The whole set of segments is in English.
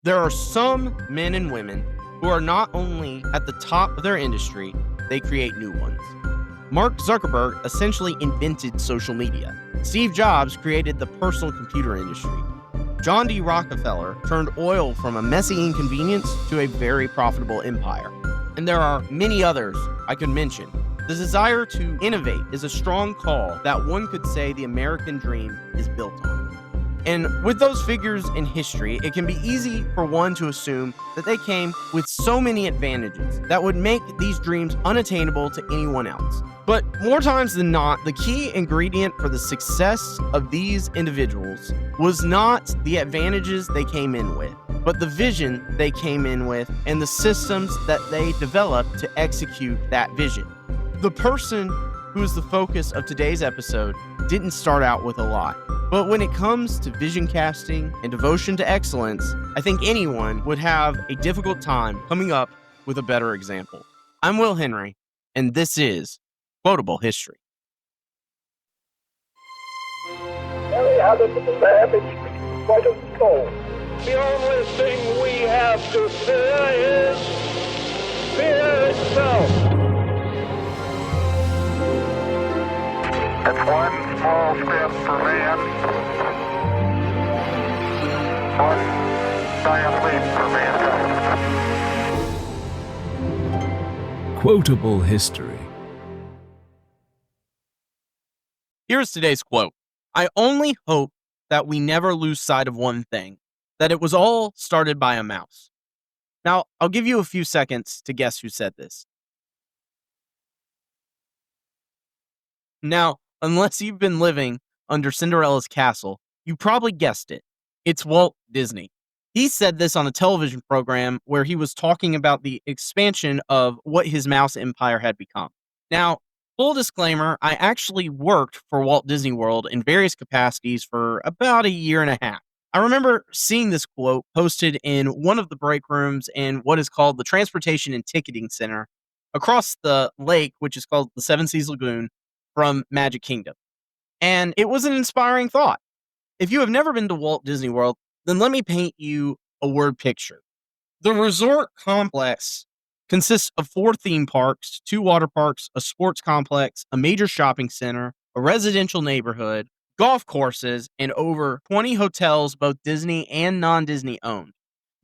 There are some men and women who are not only at the top of their industry, they create new ones. Mark Zuckerberg essentially invented social media. Steve Jobs created the personal computer industry. John D. Rockefeller turned oil from a messy inconvenience to a very profitable empire. And there are many others I could mention. The desire to innovate is a strong call that one could say the American dream is built on. And with those figures in history, it can be easy for one to assume that they came with so many advantages that would make these dreams unattainable to anyone else. But more times than not, the key ingredient for the success of these individuals was not the advantages they came in with, but the vision they came in with and the systems that they developed to execute that vision. The person who is the focus of today's episode didn't start out with a lot. But when it comes to vision casting and devotion to excellence, I think anyone would have a difficult time coming up with a better example. I'm Will Henry, and this is Quotable History. There you have it, the savage quite a soul. The only thing we have to fear is fear itself. It's one small step for man, one giant leap for mankind. Quotable History. Here's today's quote. I only hope that we never lose sight of one thing, that it was all started by a mouse. Now, I'll give you a few seconds to guess who said this. Now, unless you've been living under Cinderella's castle, you probably guessed it. It's Walt Disney. He said this on a television program where he was talking about the expansion of what his mouse empire had become. Now, full disclaimer, I actually worked for Walt Disney World in various capacities for about a year and a half. I remember seeing this quote posted in one of the break rooms in what is called the Transportation and Ticketing Center across the lake, which is called the Seven Seas Lagoon, from Magic Kingdom. And it was an inspiring thought. If you have never been to Walt Disney World, then let me paint you a word picture. The resort complex consists of 4 theme parks, 2 water parks, a sports complex, a major shopping center, a residential neighborhood, golf courses, and over 20 hotels, both Disney and non-Disney owned.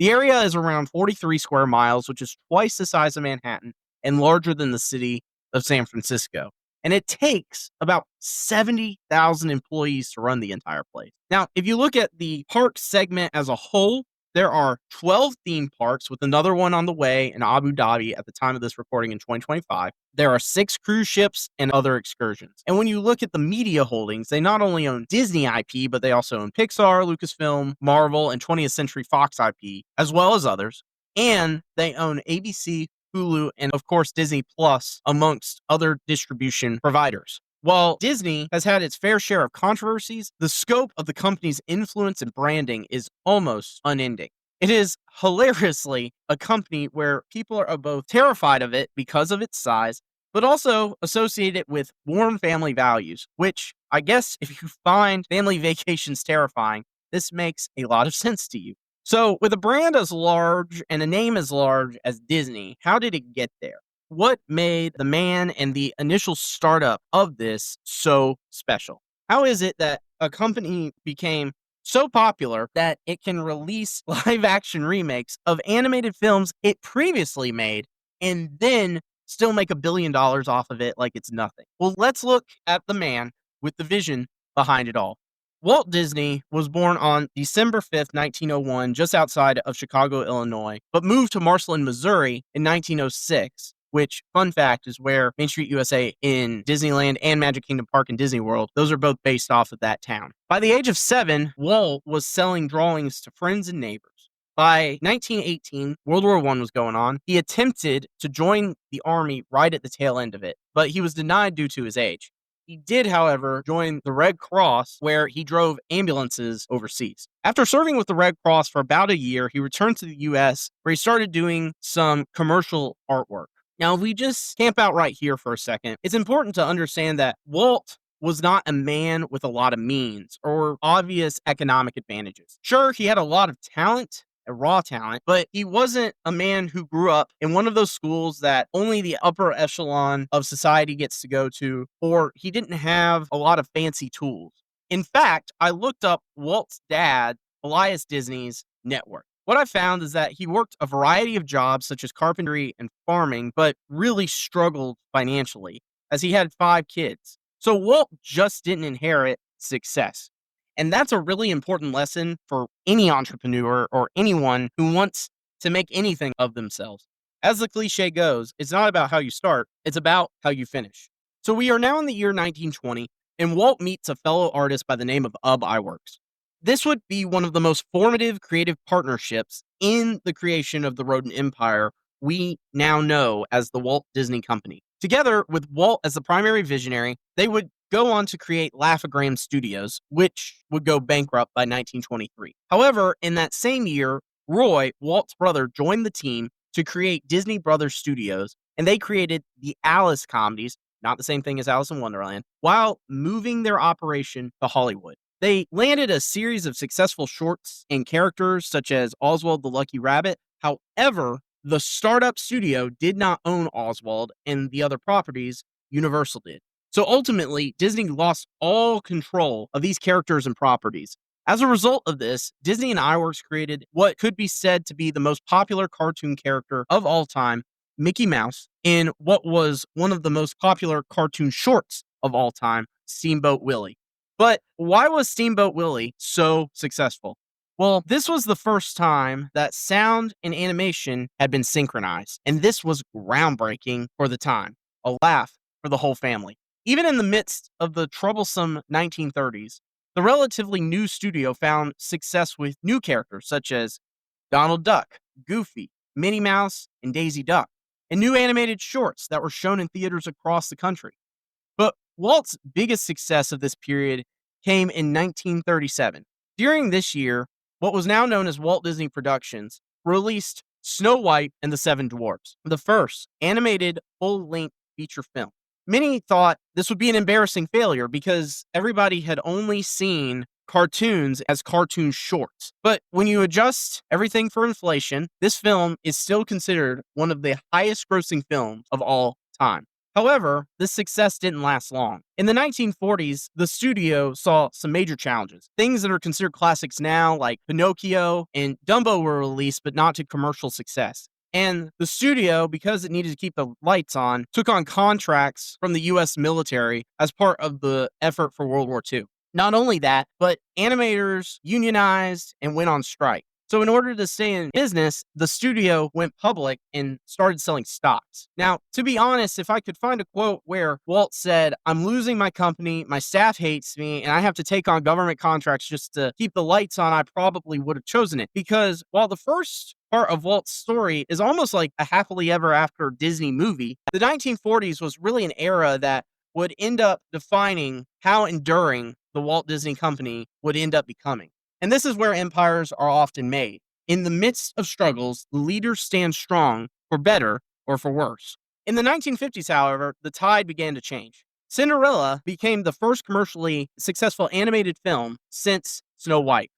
The area is around 43 square miles, which is twice the size of Manhattan and larger than the city of San Francisco. And it takes about 70,000 employees to run the entire place. Now, if you look at the park segment as a whole, there are 12 theme parks with another one on the way in Abu Dhabi at the time of this recording in 2025. There are 6 cruise ships and other excursions. And when you look at the media holdings, they not only own Disney IP, but they also own Pixar, Lucasfilm, Marvel, and 20th Century Fox IP, as well as others. And they own ABC, Hulu, and of course Disney Plus, amongst other distribution providers. While Disney has had its fair share of controversies, the scope of the company's influence and branding is almost unending. It is hilariously a company where people are both terrified of it because of its size, but also associate it with warm family values, which I guess if you find family vacations terrifying, this makes a lot of sense to you. So, with a brand as large and a name as large as Disney, how did it get there? What made the man and the initial startup of this so special? How is it that a company became so popular that it can release live-action remakes of animated films it previously made and then still make $1 billion off of it like it's nothing? Well, let's look at the man with the vision behind it all. Walt Disney was born on December 5th, 1901, just outside of Chicago, Illinois, but moved to Marceline, Missouri in 1906, which, fun fact, is where Main Street USA in Disneyland and Magic Kingdom Park in Disney World, those are both based off of that town. By the age of 7, Walt was selling drawings to friends and neighbors. By 1918, World War I was going on. He attempted to join the army right at the tail end of it, but he was denied due to his age. He did, however, join the Red Cross, where he drove ambulances overseas. After serving with the Red Cross for about a year, he returned to the U.S., where he started doing some commercial artwork. Now, if we just camp out right here for a second, it's important to understand that Walt was not a man with a lot of means or obvious economic advantages. Sure, he had a lot of talent a raw talent, but he wasn't a man who grew up in one of those schools that only the upper echelon of society gets to go to, or he didn't have a lot of fancy tools. In fact, I looked up Walt's dad, Elias Disney's net worth. What I found is that he worked a variety of jobs such as carpentry and farming, but really struggled financially as he had 5 kids. So Walt just didn't inherit success. And that's a really important lesson for any entrepreneur or anyone who wants to make anything of themselves. As the cliche goes, it's not about how you start, it's about how you finish. So we are now in the year 1920, and Walt meets a fellow artist by the name of Ub Iwerks. This would be one of the most formative creative partnerships in the creation of the rodent empire we now know as the Walt Disney Company. Together with Walt as the primary visionary, they would go on to create Laugh-O-Gram Studios, which would go bankrupt by 1923. However, in that same year, Roy, Walt's brother, joined the team to create Disney Brothers Studios, and they created the Alice comedies, not the same thing as Alice in Wonderland, while moving their operation to Hollywood. They landed a series of successful shorts and characters such as Oswald the Lucky Rabbit. However, the startup studio did not own Oswald and the other properties, Universal did. So ultimately, Disney lost all control of these characters and properties. As a result of this, Disney and Iwerks created what could be said to be the most popular cartoon character of all time, Mickey Mouse, in what was one of the most popular cartoon shorts of all time, Steamboat Willie. But why was Steamboat Willie so successful? Well, this was the first time that sound and animation had been synchronized, and this was groundbreaking for the time, a laugh for the whole family. Even in the midst of the troublesome 1930s, the relatively new studio found success with new characters such as Donald Duck, Goofy, Minnie Mouse, and Daisy Duck, and new animated shorts that were shown in theaters across the country. But Walt's biggest success of this period came in 1937. During this year, what was now known as Walt Disney Productions released Snow White and the Seven Dwarfs, the first animated full-length feature film. Many thought this would be an embarrassing failure because everybody had only seen cartoons as cartoon shorts. But when you adjust everything for inflation, this film is still considered one of the highest grossing films of all time. However, this success didn't last long. In the 1940s, the studio saw some major challenges. Things that are considered classics now, like Pinocchio and Dumbo, were released, but not to commercial success. And the studio, because it needed to keep the lights on, took on contracts from the U.S. military as part of the effort for World War II. Not only that, but animators unionized and went on strike. So in order to stay in business, the studio went public and started selling stocks. Now, to be honest, if I could find a quote where Walt said, "I'm losing my company, my staff hates me, and I have to take on government contracts just to keep the lights on," I probably would have chosen it. Because while the first part of Walt's story is almost like a happily ever after Disney movie, the 1940s was really an era that would end up defining how enduring the Walt Disney Company would end up becoming. And this is where empires are often made. In the midst of struggles, the leaders stand strong, for better or for worse. In the 1950s, however, the tide began to change. Cinderella became the first commercially successful animated film since Snow White.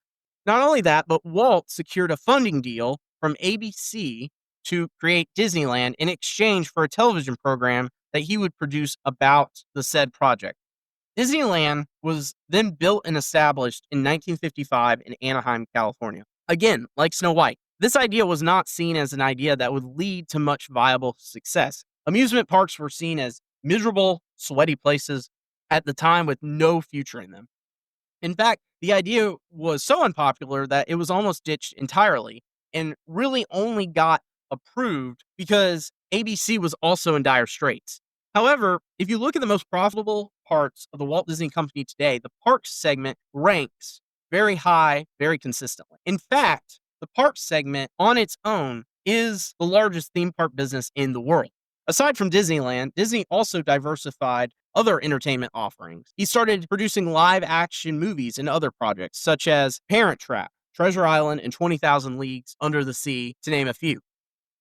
Not only that, but Walt secured a funding deal from ABC to create Disneyland in exchange for a television program that he would produce about the said project. Disneyland was then built and established in 1955 in Anaheim, California. Again, like Snow White, this idea was not seen as an idea that would lead to much viable success. Amusement parks were seen as miserable, sweaty places at the time with no future in them. In fact, the idea was so unpopular that it was almost ditched entirely and really only got approved because ABC was also in dire straits. However, if you look at the most profitable parts of the Walt Disney Company today, the parks segment ranks very high, very consistently. In fact, the parks segment on its own is the largest theme park business in the world. Aside from Disneyland, Disney also diversified other entertainment offerings. He started producing live action movies and other projects, such as Parent Trap, Treasure Island, and 20,000 Leagues Under the Sea, to name a few.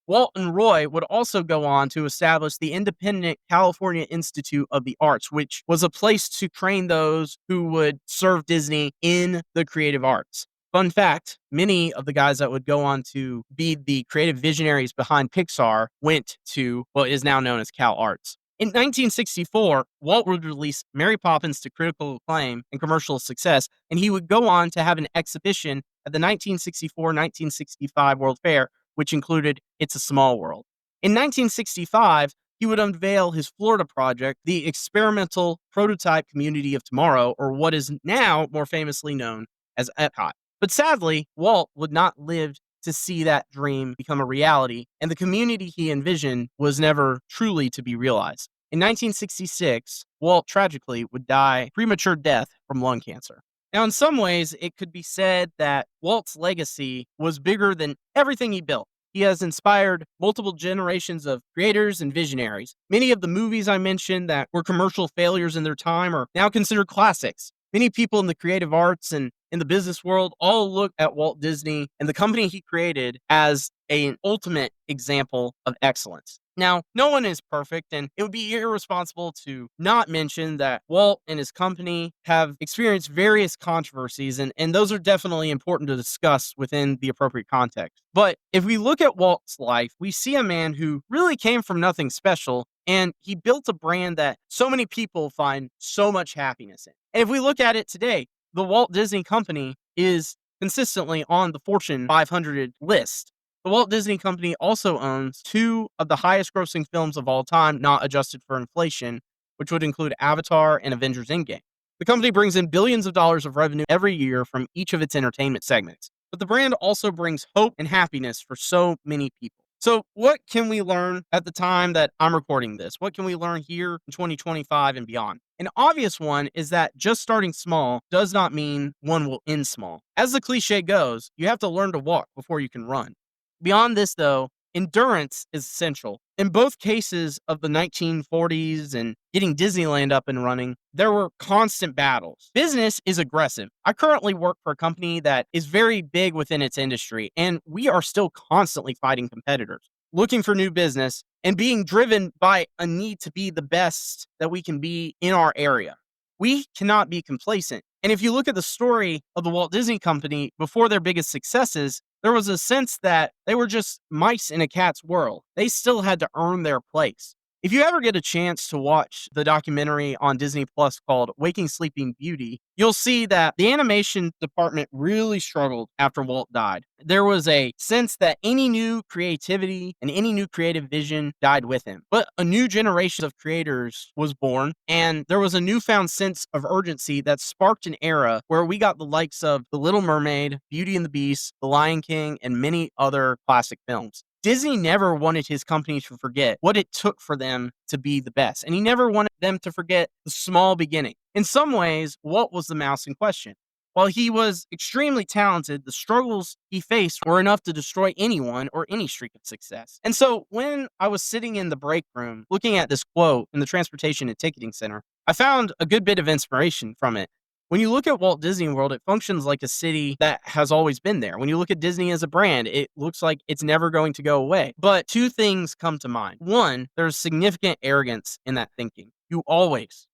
Walt and Roy would also go on to establish the independent California Institute of the Arts, which was a place to train those who would serve Disney in the creative arts. Fun fact, many of the guys that would go on to be the creative visionaries behind Pixar went to what is now known as Cal Arts. In 1964, Walt would release Mary Poppins to critical acclaim and commercial success, and he would go on to have an exhibition at the 1964-1965 World Fair, which included It's a Small World. In 1965, he would unveil his Florida project, the Experimental Prototype Community of Tomorrow, or what is now more famously known as Epcot. But sadly, Walt would not live to see that dream become a reality, and the community he envisioned was never truly to be realized. In 1966, Walt tragically would die premature death from lung cancer. Now, in some ways, it could be said that Walt's legacy was bigger than everything he built. He has inspired multiple generations of creators and visionaries. Many of the movies I mentioned that were commercial failures in their time are now considered classics. Many people in the creative arts and in the business world all look at Walt Disney and the company he created as an ultimate example of excellence. Now, no one is perfect, and it would be irresponsible to not mention that Walt and his company have experienced various controversies, and those are definitely important to discuss within the appropriate context. But if we look at Walt's life, we see a man who really came from nothing special, and he built a brand that so many people find so much happiness in. And if we look at it today, the Walt Disney Company is consistently on the Fortune 500 list. The Walt Disney Company also owns two of the highest grossing films of all time, not adjusted for inflation, which would include Avatar and Avengers Endgame. The company brings in billions of dollars of revenue every year from each of its entertainment segments. But the brand also brings hope and happiness for so many people. So what can we learn at the time that I'm recording this? What can we learn here in 2025 and beyond? An obvious one is that just starting small does not mean one will end small. As the cliche goes, you have to learn to walk before you can run. Beyond this, though, endurance is essential. In both cases of the 1940s and getting Disneyland up and running, there were constant battles. Business is aggressive. I currently work for a company that is very big within its industry, and we are still constantly fighting competitors, looking for new business, and being driven by a need to be the best that we can be in our area. We cannot be complacent. And if you look at the story of the Walt Disney Company before their biggest successes, there was a sense that they were just mice in a cat's world. They still had to earn their place. If you ever get a chance to watch the documentary on Disney Plus called Waking Sleeping Beauty, you'll see that the animation department really struggled after Walt died. There was a sense that any new creativity and any new creative vision died with him. But a new generation of creators was born, and there was a newfound sense of urgency that sparked an era where we got the likes of The Little Mermaid, Beauty and the Beast, The Lion King, and many other classic films. Disney never wanted his company to forget what it took for them to be the best, and he never wanted them to forget the small beginning. In some ways, Walt was the mouse in question. While he was extremely talented, the struggles he faced were enough to destroy anyone or any streak of success. And so when I was sitting in the break room looking at this quote in the Transportation and Ticketing Center, I found a good bit of inspiration from it. When you look at Walt Disney World, it functions like a city that has always been there. When you look at Disney as a brand, it looks like it's never going to go away. But two things come to mind. One, there's significant arrogance in that thinking. You always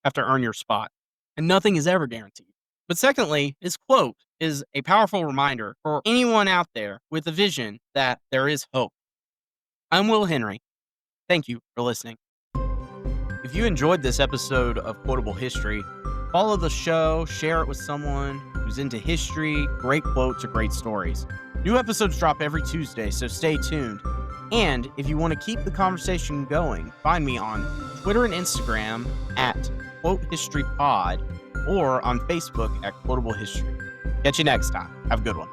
have to earn your spot, and nothing is ever guaranteed. But secondly, this quote is a powerful reminder for anyone out there with a vision that there is hope. I'm Will Henry. Thank you for listening. If you enjoyed this episode of Quotable History, follow the show, share it with someone who's into history, great quotes, or great stories. New episodes drop every Tuesday, so stay tuned. And if you want to keep the conversation going, find me on Twitter and Instagram at QuoteHistoryPod or on Facebook at Quotable History. Catch you next time. Have a good one.